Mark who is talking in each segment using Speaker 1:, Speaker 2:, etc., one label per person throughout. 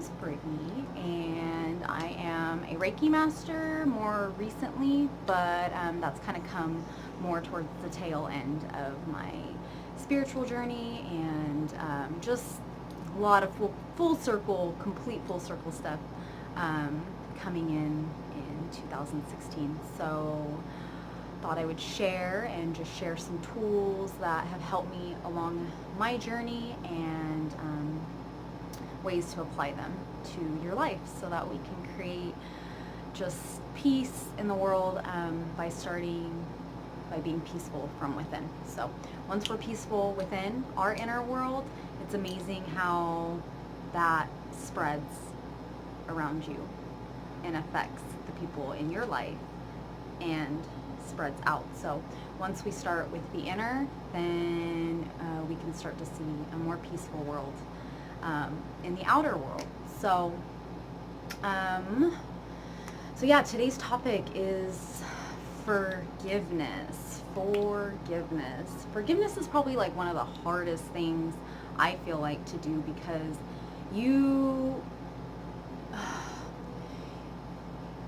Speaker 1: is Brittany, and I am a Reiki master more recently, but that's kind of come more towards the tail end of my spiritual journey, and just a lot of full circle, complete full circle stuff coming in 2016. So thought I would share and just share some tools that have helped me along my journey, and ways to apply them to your life so that we can create just peace in the world by being peaceful from within. So once we're peaceful within our inner world, it's amazing how that spreads around you and affects the people in your life and spreads out. So once we start with the inner, then we can start to see a more peaceful world in the outer world. So yeah, today's topic is forgiveness. Forgiveness is probably like one of the hardest things I feel like to do, because you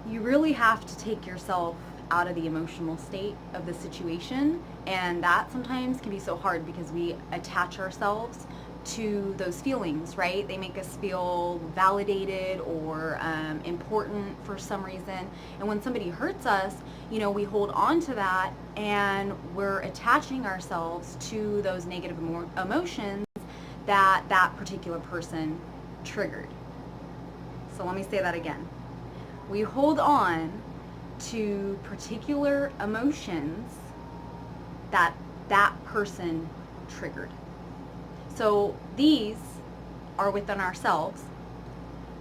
Speaker 1: really have to take yourself out of the emotional state of the situation, and that sometimes can be so hard because we attach ourselves to those feelings, right? They make us feel validated or important for some reason, and when somebody hurts us, we hold on to that, and we're attaching ourselves to those negative emotions that particular person triggered. So let me say that again. We hold on to particular emotions that person triggered. So these are within ourselves,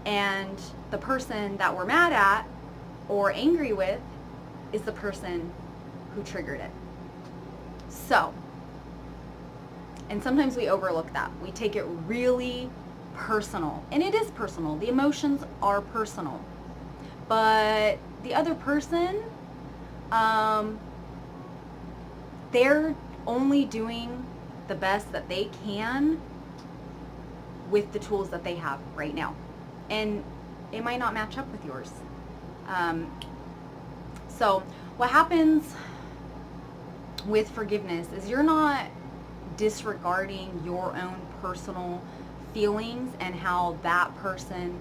Speaker 1: and the person that we're mad at or angry with is the person who triggered it. So, and sometimes we overlook that. We take it really personal, and it is personal. The emotions are personal. But the other person, they're only doing the best that they can with the tools that they have right now. And it might not match up with yours. So what happens with forgiveness is you're not disregarding your own personal feelings and how that person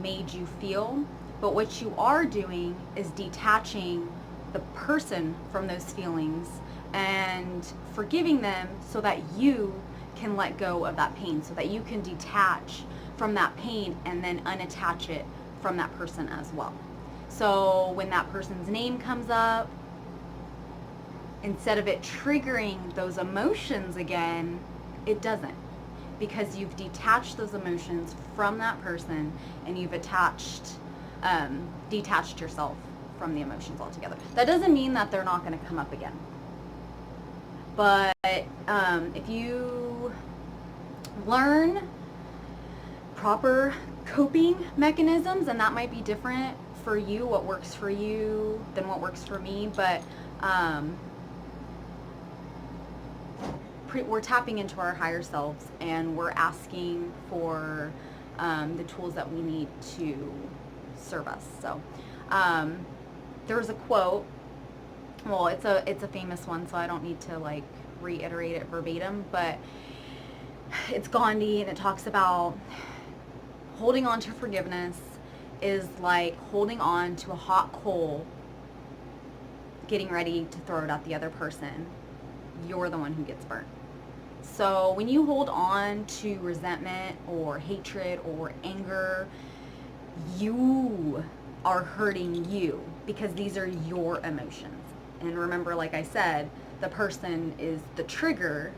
Speaker 1: made you feel. But what you are doing is detaching the person from those feelings and forgiving them so that you can let go of that pain, so that you can detach from that pain and then unattach it from that person as well. So when that person's name comes up, instead of it triggering those emotions again, it doesn't, because you've detached those emotions from that person, and you've detached yourself from the emotions altogether. That doesn't mean that they're not going to come up again. But if you learn proper coping mechanisms, and that might be different for you, what works for you than what works for me, but we're tapping into our higher selves, and we're asking for the tools that we need to serve us. So there was a quote. Well, it's a famous one, so I don't need to like reiterate it verbatim, but it's Gandhi, and it talks about holding on to forgiveness is like holding on to a hot coal, getting ready to throw it at the other person. You're the one who gets burnt. So when you hold on to resentment or hatred or anger, you are hurting you, because these are your emotions. And remember, like I said, the person is the trigger,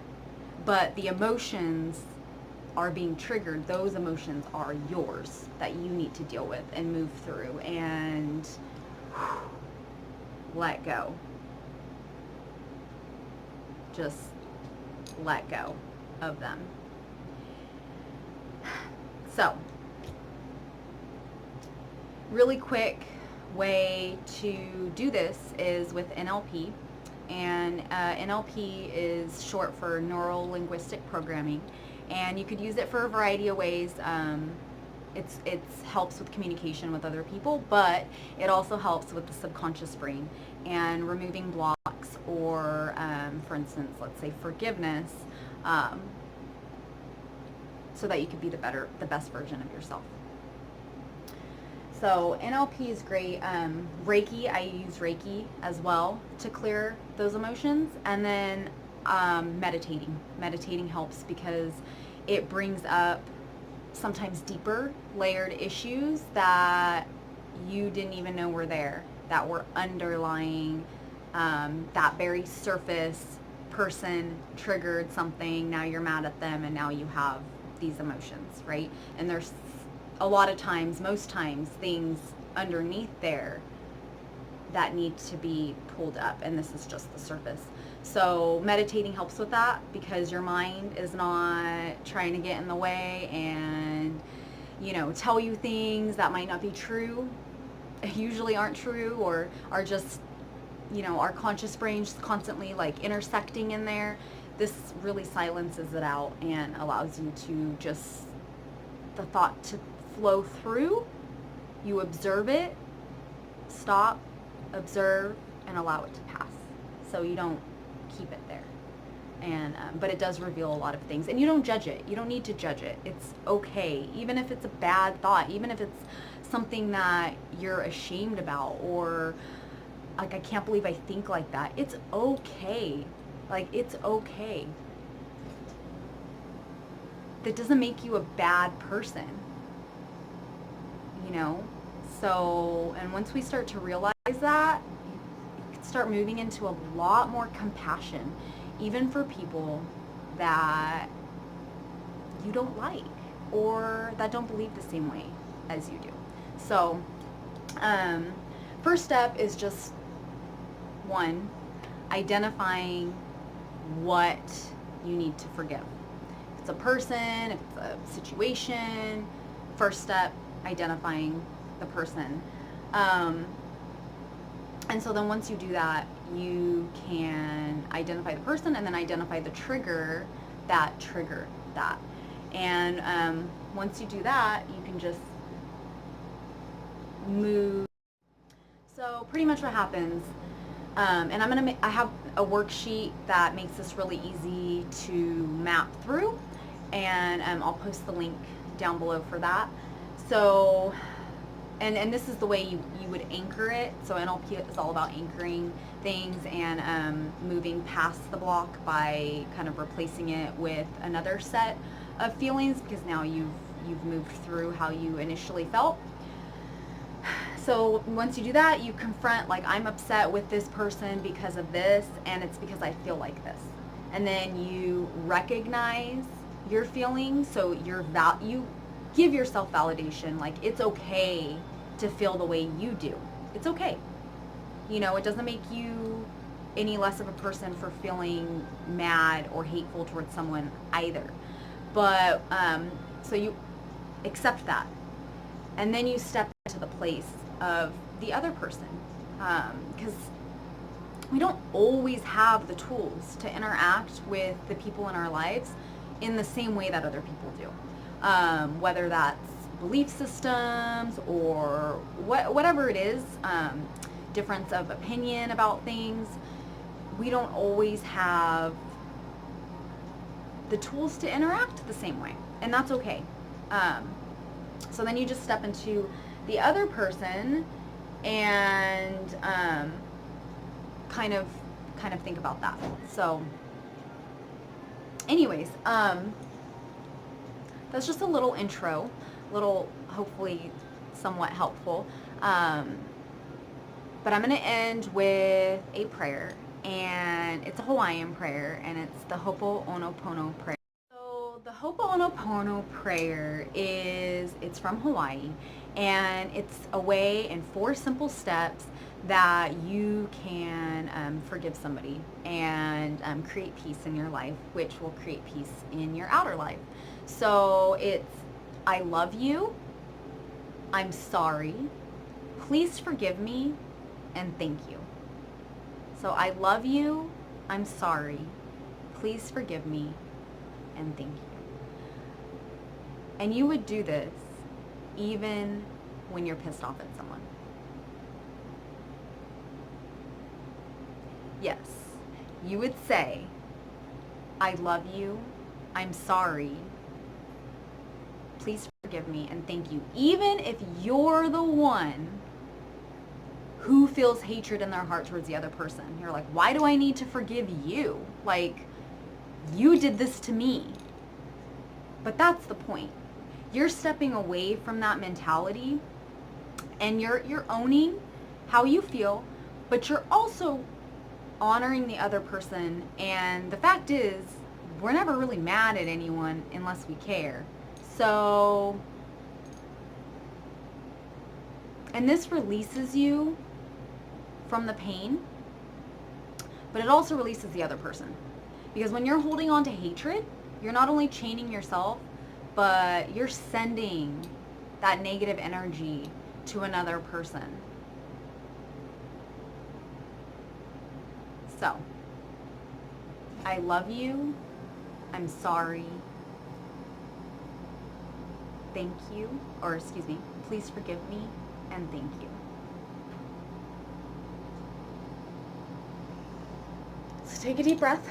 Speaker 1: but the emotions are being triggered. Those emotions are yours that you need to deal with and move through and let go. Just let go of them. So, really quick way to do this is with NLP. And NLP is short for neuro linguistic programming, and you could use it for a variety of ways. It's helps with communication with other people, but it also helps with the subconscious brain and removing blocks, or for instance, let's say forgiveness, um, so that you could be the best version of yourself. So NLP is great. Reiki, I use Reiki as well to clear those emotions. And then meditating. Meditating helps because it brings up sometimes deeper layered issues that you didn't even know were there, that were underlying that very surface person triggered something. Now you're mad at them and now you have these emotions, right? And there's a lot of times, most times, things underneath there that need to be pulled up, and this is just the surface. So meditating helps with that because your mind is not trying to get in the way and, you know, tell you things that might not be true, usually aren't true, or are just, you know, our conscious brain just constantly like intersecting in there. This really silences it out and allows you to just, the thought to flow through. You observe it, stop, observe, and allow it to pass. So you don't keep it there. And but it does reveal a lot of things, and you don't judge it. You don't need to judge it. It's okay, even if it's a bad thought, even if it's something that you're ashamed about, or like, I can't believe I think like that. It's okay. Like, it's okay. That doesn't make you a bad person, you know? So, and once we start to realize that, you can start moving into a lot more compassion, even for people that you don't like or that don't believe the same way as you do. So, first step is just one, identifying what you need to forgive. If it's a person, if it's a situation, first step, identifying the person. And so then once you do that, you can identify the person and then identify the trigger that triggered that. And once you do that, you can just move. So pretty much what happens, and I have a worksheet that makes this really easy to map through, and I'll post the link down below for that. So, and this is the way you would anchor it. So NLP is all about anchoring things and moving past the block by kind of replacing it with another set of feelings, because now you've moved through how you initially felt. So once you do that, you confront, like, I'm upset with this person because of this, and it's because I feel like this. And then you recognize your feelings, so you give yourself validation. Like, it's okay to feel the way you do. It's okay. You know, it doesn't make you any less of a person for feeling mad or hateful towards someone either. But so you accept that, and then you step into the place of the other person, because we don't always have the tools to interact with the people in our lives in the same way that other people do, whether that's belief systems or whatever it is, difference of opinion about things. We don't always have the tools to interact the same way, and that's okay. So then you just step into the other person and kind of think about that. So anyways, that's just a little intro, hopefully somewhat helpful. But I'm going to end with a prayer, and it's a Hawaiian prayer, and it's the Ho'oponopono prayer. So the Ho'oponopono prayer it's from Hawaii, and it's a way in 4 simple steps that you can forgive somebody and create peace in your life, which will create peace in your outer life. So it's, I love you, I'm sorry, please forgive me, and thank you. So I love you, I'm sorry, please forgive me, and thank you. And you would do this even when you're pissed off at someone. Yes, you would say, I love you, I'm sorry, please forgive me, and thank you. Even if you're the one who feels hatred in their heart towards the other person. You're like, why do I need to forgive you? Like, you did this to me. But that's the point. You're stepping away from that mentality, and you're owning how you feel, but you're also honoring the other person. And the fact is, we're never really mad at anyone unless we care. So, and this releases you from the pain, but it also releases the other person. Because when you're holding on to hatred, you're not only chaining yourself, but you're sending that negative energy to another person. So, I love you, I'm sorry, thank you, or excuse me, please forgive me, and thank you. So take a deep breath.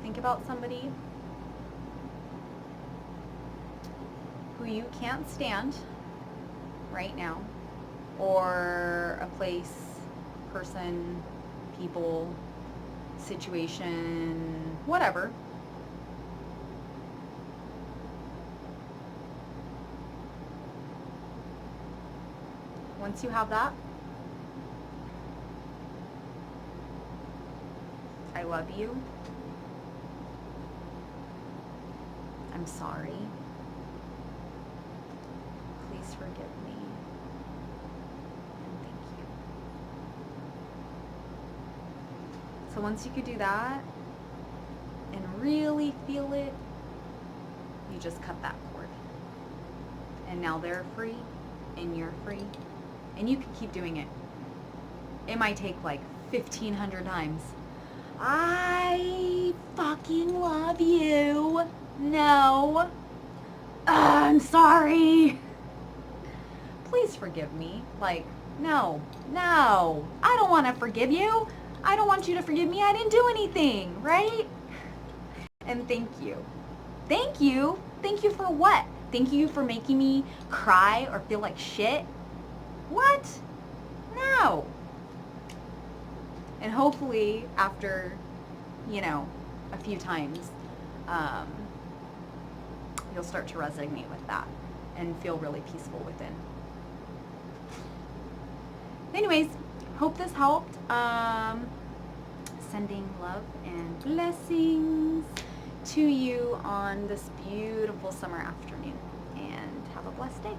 Speaker 1: Think about somebody who you can't stand right now, or a place, person, people, situation, whatever. Once you have that, I love you, I'm sorry, please forgive me, and thank you. So once you could do that and really feel it, you just cut that cord. And now they're free and you're free. And you can keep doing it. It might take like 1,500 times. I fucking love you. No. I'm sorry. Please forgive me. Like, no. I don't want to forgive you. I don't want you to forgive me. I didn't do anything, right? And thank you. Thank you? Thank you for what? Thank you for making me cry or feel like shit? What? No. And hopefully after, a few times, you'll start to resonate with that and feel really peaceful within. Anyways, hope this helped. Sending love and blessings to you on this beautiful summer afternoon. And have a blessed day.